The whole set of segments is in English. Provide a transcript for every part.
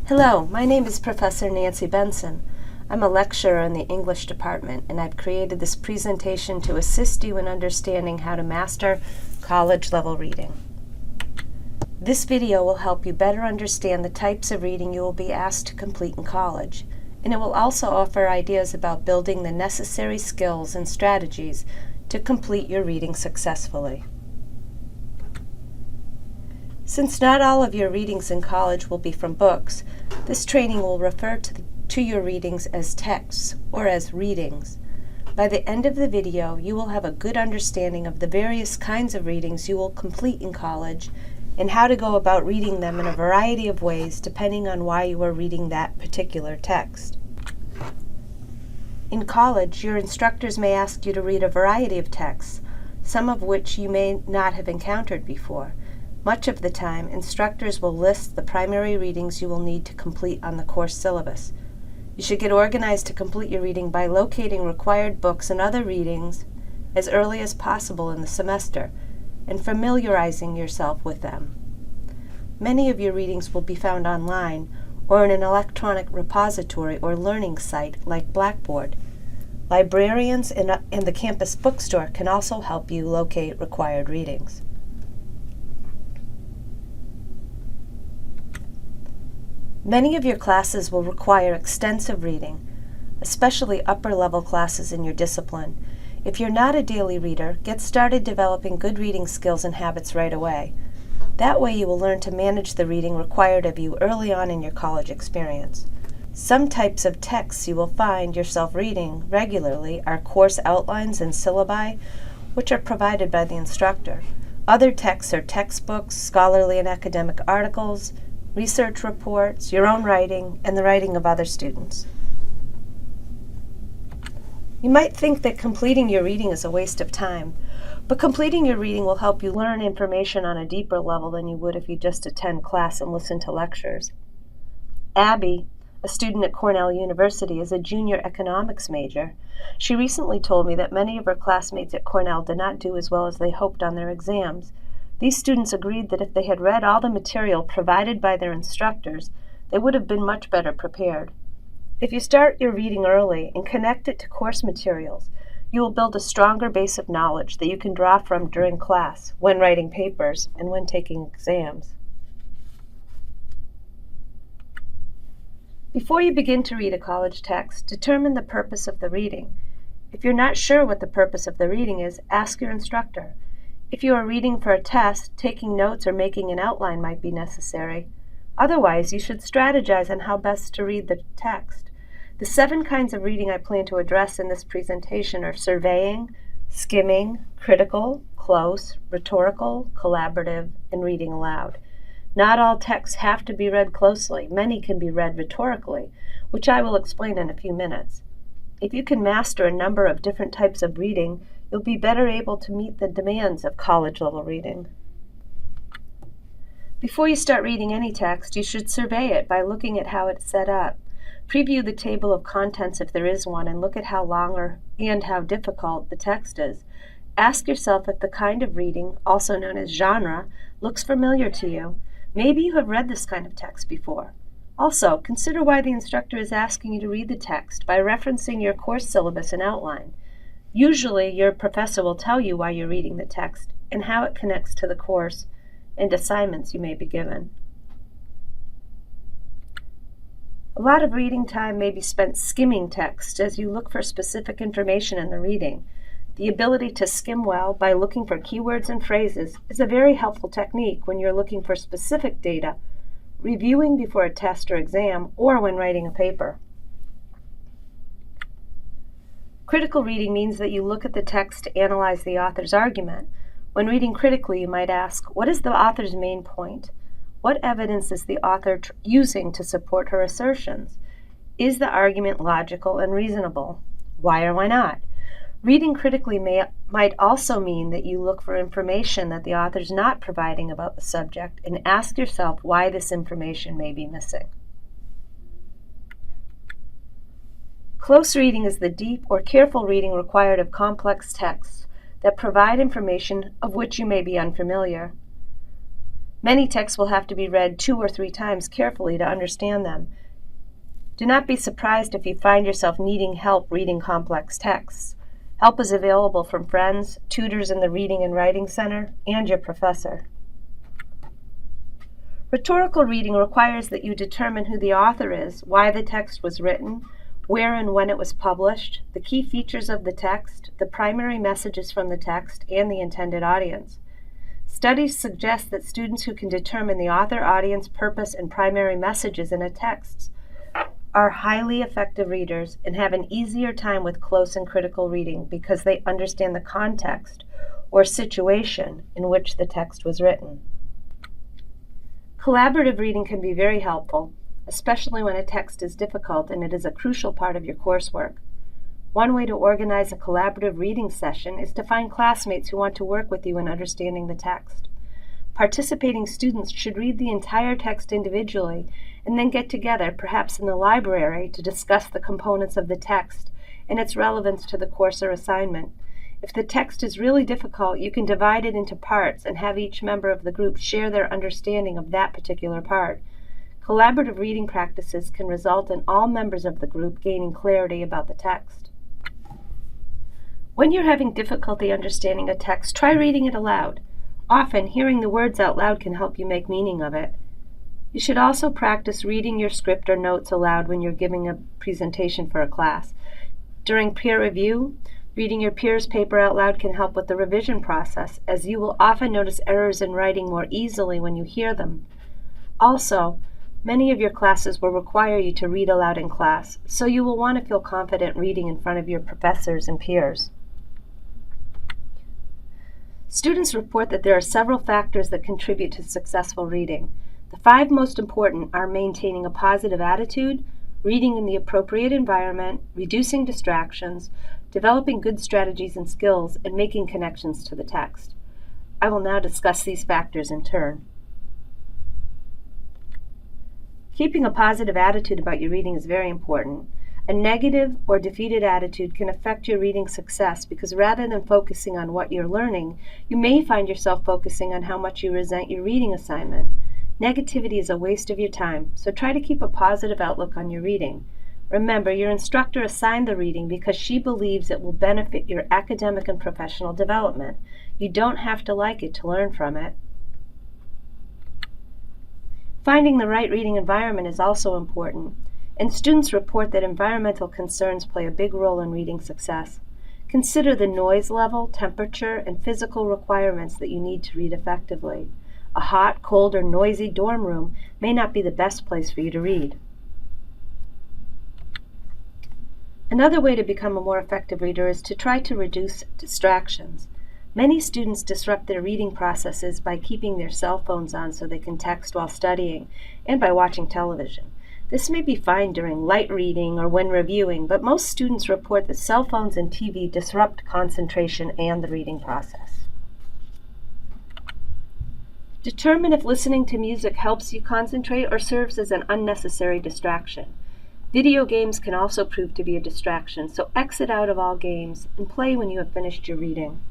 Hello, my name is Professor Nancy Benson. I'm a lecturer in the English department, and I've created this presentation to assist you in understanding how to master college-level reading. This video will help you better understand the types of reading you will be asked to complete in college, and it will also offer ideas about building the necessary skills and strategies to complete your reading successfully. Since not all of your readings in college will be from books, this training will refer to your readings as texts or as readings. By the end of the video, you will have a good understanding of the various kinds of readings you will complete in college and how to go about reading them in a variety of ways depending on why you are reading that particular text. In college, your instructors may ask you to read a variety of texts, some of which you may not have encountered before. Much of the time, instructors will list the primary readings you will need to complete on the course syllabus. You should get organized to complete your reading by locating required books and other readings as early as possible in the semester and familiarizing yourself with them. Many of your readings will be found online or in an electronic repository or learning site like Blackboard. Librarians and the campus bookstore can also help you locate required readings. Many of your classes will require extensive reading, especially upper-level classes in your discipline. If you're not a daily reader, get started developing good reading skills and habits right away. That way you will learn to manage the reading required of you early on in your college experience. Some types of texts you will find yourself reading regularly are course outlines and syllabi, which are provided by the instructor. Other texts are textbooks, scholarly and academic articles, research reports, your own writing, and the writing of other students. You might think that completing your reading is a waste of time, but completing your reading will help you learn information on a deeper level than you would if you just attend class and listen to lectures. Abby, a student at Cornell University, is a junior economics major. She recently told me that many of her classmates at Cornell did not do as well as they hoped on their exams. These students agreed that if they had read all the material provided by their instructors, they would have been much better prepared. If you start your reading early and connect it to course materials, you will build a stronger base of knowledge that you can draw from during class, when writing papers, and when taking exams. Before you begin to read a college text, determine the purpose of the reading. If you're not sure what the purpose of the reading is, ask your instructor. If you are reading for a test, taking notes or making an outline might be necessary. Otherwise, you should strategize on how best to read the text. The 7 kinds of reading I plan to address in this presentation are surveying, skimming, critical, close, rhetorical, collaborative, and reading aloud. Not all texts have to be read closely. Many can be read rhetorically, which I will explain in a few minutes. If you can master a number of different types of reading, you'll be better able to meet the demands of college-level reading. Before you start reading any text, you should survey it by looking at how it's set up. Preview the table of contents if there is one and look at how long and how difficult the text is. Ask yourself if the kind of reading, also known as genre, looks familiar to you. Maybe you have read this kind of text before. Also, consider why the instructor is asking you to read the text by referencing your course syllabus and outline. Usually, your professor will tell you why you're reading the text and how it connects to the course and assignments you may be given. A lot of reading time may be spent skimming text as you look for specific information in the reading. The ability to skim well by looking for keywords and phrases is a very helpful technique when you're looking for specific data, reviewing before a test or exam, or when writing a paper. Critical reading means that you look at the text to analyze the author's argument. When reading critically, you might ask, what is the author's main point? What evidence is the author using to support her assertions? Is the argument logical and reasonable? Why or why not? Reading critically might also mean that you look for information that the author is not providing about the subject and ask yourself why this information may be missing. Close reading is the deep or careful reading required of complex texts that provide information of which you may be unfamiliar. Many texts will have to be read 2 or 3 times carefully to understand them. Do not be surprised if you find yourself needing help reading complex texts. Help is available from friends, tutors in the Reading and Writing Center, and your professor. Rhetorical reading requires that you determine who the author is, why the text was written, where and when it was published, the key features of the text, the primary messages from the text, and the intended audience. Studies suggest that students who can determine the author, audience, purpose, and primary messages in a text are highly effective readers and have an easier time with close and critical reading because they understand the context or situation in which the text was written. Collaborative reading can be very helpful, especially when a text is difficult and it is a crucial part of your coursework. One way to organize a collaborative reading session is to find classmates who want to work with you in understanding the text. Participating students should read the entire text individually and then get together, perhaps in the library, to discuss the components of the text and its relevance to the course or assignment. If the text is really difficult, you can divide it into parts and have each member of the group share their understanding of that particular part. Collaborative reading practices can result in all members of the group gaining clarity about the text. When you're having difficulty understanding a text, try reading it aloud. Often, hearing the words out loud can help you make meaning of it. You should also practice reading your script or notes aloud when you're giving a presentation for a class. During peer review, reading your peers' paper out loud can help with the revision process, as you will often notice errors in writing more easily when you hear them. Also, many of your classes will require you to read aloud in class, so you will want to feel confident reading in front of your professors and peers. Students report that there are several factors that contribute to successful reading. The 5 most important are maintaining a positive attitude, reading in the appropriate environment, reducing distractions, developing good strategies and skills, and making connections to the text. I will now discuss these factors in turn. Keeping a positive attitude about your reading is very important. A negative or defeated attitude can affect your reading success because rather than focusing on what you're learning, you may find yourself focusing on how much you resent your reading assignment. Negativity is a waste of your time, so try to keep a positive outlook on your reading. Remember, your instructor assigned the reading because she believes it will benefit your academic and professional development. You don't have to like it to learn from it. Finding the right reading environment is also important, and students report that environmental concerns play a big role in reading success. Consider the noise level, temperature, and physical requirements that you need to read effectively. A hot, cold, or noisy dorm room may not be the best place for you to read. Another way to become a more effective reader is to try to reduce distractions. Many students disrupt their reading processes by keeping their cell phones on so they can text while studying, and by watching television. This may be fine during light reading or when reviewing, but most students report that cell phones and TV disrupt concentration and the reading process. Determine if listening to music helps you concentrate or serves as an unnecessary distraction. Video games can also prove to be a distraction, so exit out of all games and play when you have finished your reading.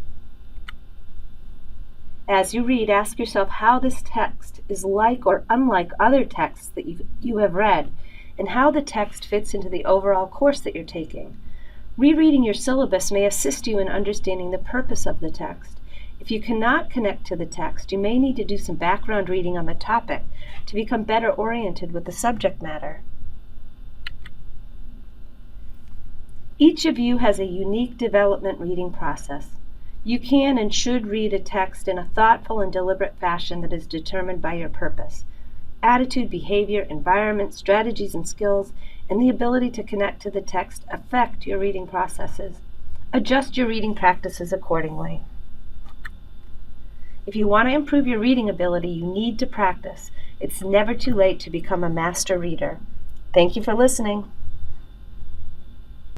As you read, ask yourself how this text is like or unlike other texts that you have read, and how the text fits into the overall course that you're taking. Rereading your syllabus may assist you in understanding the purpose of the text. If you cannot connect to the text, you may need to do some background reading on the topic to become better oriented with the subject matter. Each of you has a unique development reading process. You can and should read a text in a thoughtful and deliberate fashion that is determined by your purpose. Attitude, behavior, environment, strategies, and skills, and the ability to connect to the text affect your reading processes. Adjust your reading practices accordingly. If you want to improve your reading ability, you need to practice. It's never too late to become a master reader. Thank you for listening.